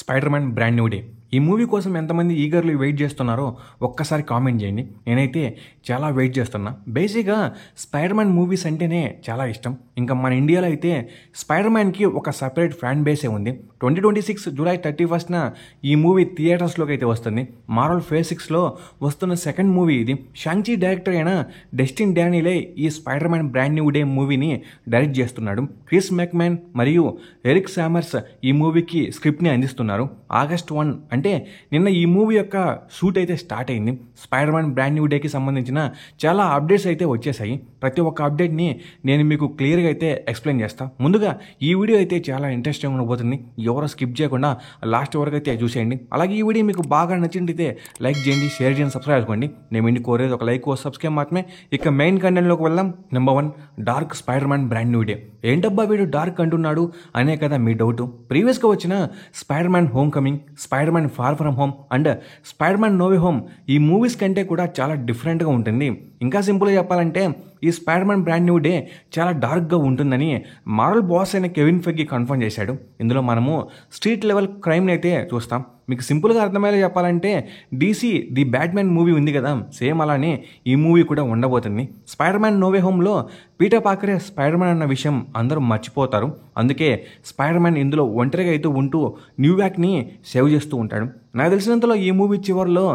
Spider Man brand new day ఈ movie కోసం ఎంతమంది ఈగర్లీ వెయిట్ చేస్తున్నారో ఒక్కసారి కామెంట్ చేయండి. నేనైతే చాలా వెయిట్ చేస్తున్నా. బేసిక్గా స్పైడర్ మ్యాన్ మూవీస్ అంటేనే చాలా ఇష్టం. ఇంకా మన ఇండియాలో అయితే స్పైడర్ మ్యాన్కి ఒక సపరేట్ ఫ్యాన్ బేసే ఉంది. 2026 జూలై 31న ఈ మూవీ థియేటర్స్లోకి అయితే వస్తుంది. మార్వెల్ ఫేజ్ 6లో వస్తున్న సెకండ్ మూవీ ఇది. షాంగ్-చి డైరెక్టర్ అయిన డస్టిన్ డానియలే ఈ Spider Man brand new day మూవీని డైరెక్ట్ చేస్తున్నాడు. క్రిస్ మెక్మెన్ మరియు ఎరిక్ సామర్స్ ఈ మూవీకి స్క్రిప్ట్ని అందిస్తున్నారు. ఆగస్ట్ 1 అంటే నిన్న ఈ మూవీ యొక్క షూట్ అయితే స్టార్ట్ అయింది. స్పైడర్ మ్యాన్ బ్రాండ్ న్యూ డేకి సంబంధించిన చాలా అప్డేట్స్ అయితే వచ్చేసాయి. ప్రతి ఒక్క అప్డేట్ని నేను మీకు క్లియర్గా అయితే ఎక్స్ప్లెయిన్ చేస్తాను. ముందుగా ఈ వీడియో అయితే చాలా ఇంట్రెస్టింగ్ ఉండబోతుంది. ఎవరో స్కిప్ చేయకుండా లాస్ట్ వరకు అయితే చూసేయండి. అలాగే ఈ వీడియో మీకు బాగా నచ్చినట్టయితే లైక్ చేయండి, షేర్ చేయండి, సబ్స్క్రైబ్ చేసుకోండి. నేను ఇండి కోరేది ఒక లైక్ సబ్స్క్రైబ్ మాత్రమే. ఇక మెయిన్ కంటెంట్లోకి వెళ్దాం. Number 1, dark spider Man brand new day. ఏంటబ్బా వీడు డార్క్ అంటున్నాడు అనే కదా మీ డౌట్. ప్రీవియస్గా వచ్చిన Spider Man homecoming, Spider Man far from home and Spider Man no way home ఈ మూవీస్ కంటే కూడా చాలా డిఫరెంట్గా ఉంటుంది. ఇంకా సింపుల్గా చెప్పాలంటే ఈ Spider Man brand new day చాలా డార్క్గా ఉంటుందని మార్వెల్ బాస్ అయిన కెవిన్ ఫెగ్గీ కన్ఫర్మ్ చేశాడు. ఇందులో మనము స్ట్రీట్ లెవెల్ క్రైమ్ని అయితే చూస్తాం. మీకు సింపుల్గా అర్థమయ్యేలా చెప్పాలంటే డీసీ ది బ్యాట్మ్యాన్ మూవీ ఉంది కదా, సేమ్ అలానే ఈ మూవీ కూడా ఉండబోతుంది. స్పైడర్ మ్యాన్ నో వే హోమ్లో పీటర్ పార్కరే స్పైడర్ మ్యాన్ అన్న విషయం అందరూ మర్చిపోతారు. అందుకే స్పైడర్ మ్యాన్ ఇందులో ఒంటరిగా అయితే ఉంటూ న్యూయార్క్ని సేవ్ చేస్తూ ఉంటాడు. నాకు తెలిసినంతలో ఈ మూవీ చివరిలో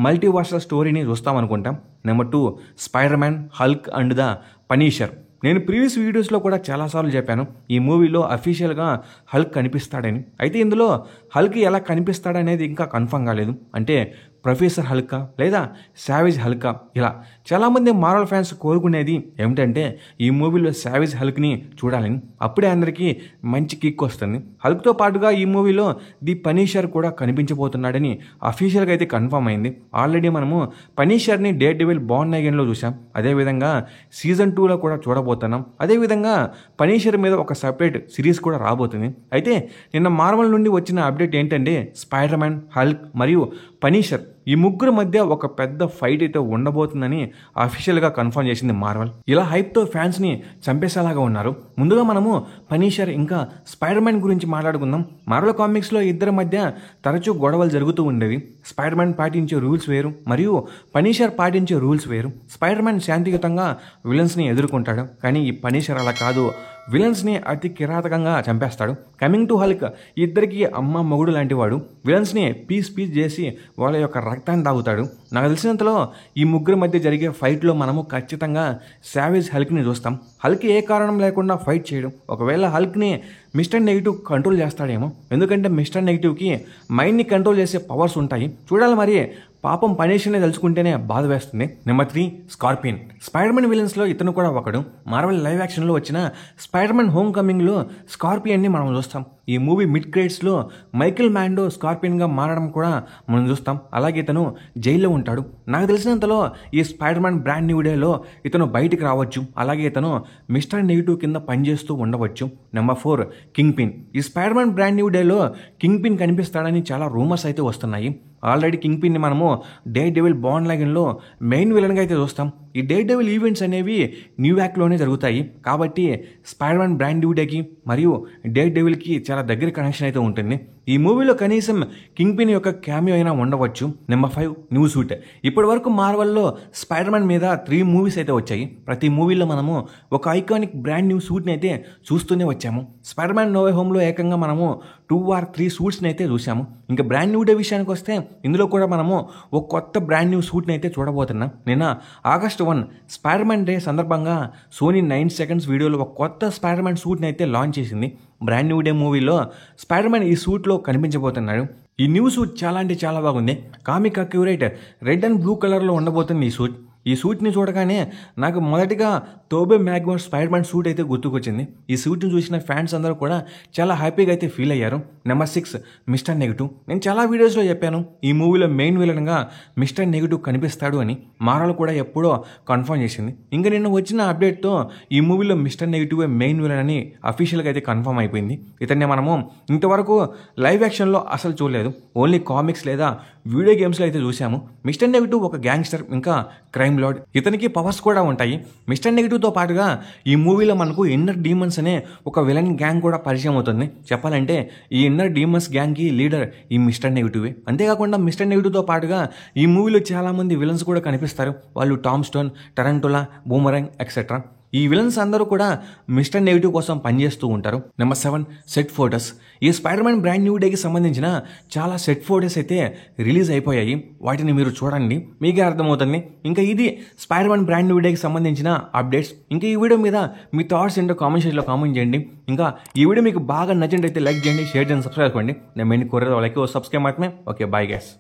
మల్టీవర్సల్ స్టోరీని చూస్తామనుకుంటాం. Number 2, Spider Man Hulk and the Punisher. నేను ప్రీవియస్ వీడియోస్లో కూడా చాలాసార్లు చెప్పాను ఈ మూవీలో అఫీషియల్గా హల్క్ కనిపిస్తాడని. అయితే ఇందులో హల్క్ ఎలా కనిపిస్తాడనేది ఇంకా కన్ఫర్మ్ కాలేదు. అంటే ప్రొఫెసర్ హల్కా లేదా సావేజ్ హల్కా ఇలా చాలామంది మార్వెల్ ఫ్యాన్స్ కోరుకునేది ఏమిటంటే ఈ మూవీలో సావేజ్ హల్క్ని చూడాలని. అప్పుడే అందరికీ మంచి కిక్ వస్తుంది. హల్క్తో పాటుగా ఈ మూవీలో ది పనీషర్ కూడా కనిపించబోతున్నాడని అఫీషియల్గా అయితే కన్ఫర్మ్ అయింది. ఆల్రెడీ మనము పనీషర్ని డేర్ డెవిల్ బార్న్ అగైన్లో చూసాం. అదేవిధంగా సీజన్ 2లో కూడా చూడబోతున్నాం. అదేవిధంగా పనీషర్ మీద ఒక సపరేట్ సిరీస్ కూడా రాబోతుంది. అయితే నిన్న మార్వెల్ నుండి వచ్చిన అప్డేట్ ఏంటంటే స్పైడర్ మ్యాన్, హల్క్ మరియు పనీషర్ ఈ ముగ్గురు మధ్య ఒక పెద్ద ఫైట్ అయితే ఉండబోతుందని అఫీషియల్గా కన్ఫర్మ్ చేసింది మార్వెల్. ఇలా హైప్తో ఫ్యాన్స్ని చంపేసేలాగా ఉన్నారు. ముందుగా మనము పనీషర్ ఇంకా స్పైడర్ మ్యాన్ గురించి మాట్లాడుకుందాం. మార్వెల్ కామిక్స్లో ఇద్దరి మధ్య తరచూ గొడవలు జరుగుతూ ఉండేవి. స్పైడర్ మ్యాన్ పాటించే రూల్స్ వేరు మరియు పనీషర్ పాటించే రూల్స్ వేరు. స్పైడర్ మ్యాన్ శాంతియుతంగా విలన్స్ని ఎదుర్కొంటాడు, కానీ ఈ పనీషర్ అలా కాదు, విలన్స్ని అతి కిరాతకంగా చంపేస్తాడు. కమింగ్ టు హల్క్ ఇద్దరికి అమ్మ మొగుడు లాంటి వాడు. విలన్స్ని పీస్ చేసి వాళ్ళ యొక్క రక్తాన్ని తాగుతాడు. నాకు తెలిసినంతలో ఈ ముగ్గురు మధ్య జరిగే ఫైట్లో మనము ఖచ్చితంగా సావేజ్ హల్క్ని చూస్తాం. హల్క్ ఏ కారణం లేకుండా ఫైట్ చేయడం, ఒకవేళ హల్క్ని మిస్టర్ నెగిటివ్ కంట్రోల్ చేస్తాడేమో. ఎందుకంటే మిస్టర్ నెగిటివ్కి మైండ్ని కంట్రోల్ చేసే పవర్స్ ఉంటాయి. చూడాలి మరి. పాపం పనీషర్ని తలుచుకుంటేనే బాధ వేస్తుంది. Number 3, scorpion. స్పైడర్ మ్యాన్ విలన్స్లో ఇతను కూడా ఒకడు. మార్వెల్ లైవ్ యాక్షన్లో వచ్చిన స్పైడర్ మ్యాన్ హోమ్ కమింగ్లో స్కార్పియన్ని మనం చూస్తాం. ఈ మూవీ మిడ్ క్రెడిట్స్లో మైకిల్ మ్యాండో స్కార్పియన్గా మారడం కూడా మనం చూస్తాం. అలాగే ఇతను జైల్లో ఉంటాడు. నాకు తెలిసినంతలో ఈ స్పైడర్ మ్యాన్ బ్రాండ్ న్యూ డేలో ఇతను బయటికి రావచ్చు. అలాగే ఇతను మిస్టర్ నెగిటివ్ కింద పనిచేస్తూ ఉండవచ్చు. Number 4, king pin. ఈ స్పైడర్ మ్యాన్ బ్రాండ్ న్యూ డేలో కింగ్ పిన్ కనిపిస్తాడని చాలా రూమర్స్ అయితే వస్తున్నాయి. ఆల్రెడీ కింగ్ పిన్ని మనము డేర్ డెవిల్ బార్న్ అగైన్లో మెయిన్ విలన్గా అయితే చూస్తాం. ఈ డేర్ డెవిల్ ఈవెంట్స్ అనేవి న్యూయార్క్లోనే జరుగుతాయి. కాబట్టి స్పైడర్ మ్యాన్ బ్రాండ్ న్యూ డేకి మరియు డేర్ డెవిల్కి చాలా దగ్గర కనెక్షన్ అయితే ఉంటుంది. ఈ మూవీలో కనీసం కింగ్ పిన్ యొక్క క్యామియో అయినా ఉండవచ్చు. Number 5, new suit. ఇప్పటి వరకు మార్వెల్లో స్పైడర్ మ్యాన్ మీద 3 మూవీస్ అయితే వచ్చాయి. ప్రతి మూవీలో మనము ఒక ఐకానిక్ బ్రాండ్ న్యూ సూట్ని అయితే చూస్తూనే వచ్చాము. స్పైడర్ మ్యాన్ నో వే హోమ్లో ఏకంగా మనము 2 or 3 సూట్స్ని అయితే చూసాము. ఇంకా బ్రాండ్ న్యూ డే విషయానికి వస్తే ఇందులో కూడా మనము ఒక కొత్త బ్రాండ్ న్యూ సూట్ని అయితే చూడబోతున్నాం. నిన్న ఆగస్ట్ 1 స్పైడర్ మ్యాన్ డే సందర్భంగా సోనీ 9 seconds వీడియోలో ఒక కొత్త స్పైడర్ మ్యాన్ సూట్ని అయితే లాంచ్ చేసింది. బ్రాండ్ న్యూ డే మూవీలో స్పైడర్ మ్యాన్ ఈ సూట్లో కనిపించబోతున్నాడు. ఈ న్యూ సూట్ చాలా అంటే చాలా బాగుంది. Comic accurate red and blue కలర్లో ఉండబోతుంది ఈ సూట్. ఈ సూట్ని చూడగానే నాకు మొదటిగా టోబీ మ్యాగ్వైర్ స్పైడర్ మ్యాన్ సూట్ అయితే గుర్తుకొచ్చింది. ఈ సూట్ని చూసిన ఫ్యాన్స్ అందరూ కూడా చాలా హ్యాపీగా అయితే ఫీల్ అయ్యారు. Number 6, mister negative. నేను చాలా వీడియోస్లో చెప్పాను ఈ మూవీలో మెయిన్ విలన్గా మిస్టర్ నెగిటివ్ కనిపిస్తాడు అని. మార్వెల్ కూడా ఎప్పుడో కన్ఫర్మ్ చేసింది. ఇంకా నిన్న వచ్చిన అప్డేట్తో ఈ మూవీలో మిస్టర్ నెగిటివ్ మెయిన్ విలన్ అని అఫీషియల్గా అయితే కన్ఫర్మ్ అయిపోయింది. ఇతన్ని మనము ఇంతవరకు లైవ్ యాక్షన్లో అసలు చూడలేదు. ఓన్లీ కామిక్స్ లేదా వీడియో గేమ్స్లో అయితే చూసాము. మిస్టర్ నెగిటివ్ ఒక గ్యాంగ్స్టర్ ఇంకా క్రైమ్ లార్డ్. ఇతనికి పవర్స్ కూడా ఉంటాయి. మిస్టర్ నెగిటివ్ నెగిటివ్తో పాటుగా ఈ మూవీలో మనకు ఇన్నర్ డీమన్స్ అనే ఒక విలన్ గ్యాంగ్ కూడా పరిచయం అవుతుంది. చెప్పాలంటే ఈ ఇన్నర్ డీమన్స్ గ్యాంగ్కి లీడర్ ఈ మిస్టర్ నెగిటివే. అంతేకాకుండా మిస్టర్ నెగిటివ్తో పాటుగా ఈ మూవీలో చాలామంది విలన్స్ కూడా కనిపిస్తారు. వాళ్ళు టామ్ స్టోన్, టరంటులా, బూమరంగ్ ఎక్సెట్రా. ఈ విలన్స్ అందరూ కూడా మిస్టర్ నెగిటివ్ కోసం పనిచేస్తూ ఉంటారు. Number 7 set photos. ఈ స్పైడర్ మ్యాన్ బ్రాండ్ న్యూ డేకి సంబంధించిన చాలా సెట్ ఫోటోస్ అయితే రిలీజ్ అయిపోయాయి. వాటిని మీరు చూడండి, మీకే అర్థమవుతుంది. ఇంకా ఇది స్పైడర్ మ్యాన్ బ్రాండ్ న్యూ డేకి సంబంధించిన అప్డేట్స్. ఇంకా ఈ వీడియో మీద మీ థాట్స్ ఏంటో కామెంట్ సెక్షన్లో కామెంట్ చేయండి. ఇంకా ఈ వీడియో మీకు బాగా నచ్చినట్టయితే లైక్ చేయండి, షేర్ చేయండి, సబ్స్క్రైబ్ చేసుకోండి. నేను మెయిన్ కోరేది లైక్ సబ్స్క్రైబ్ మాత్రమే. Okay, bye guys.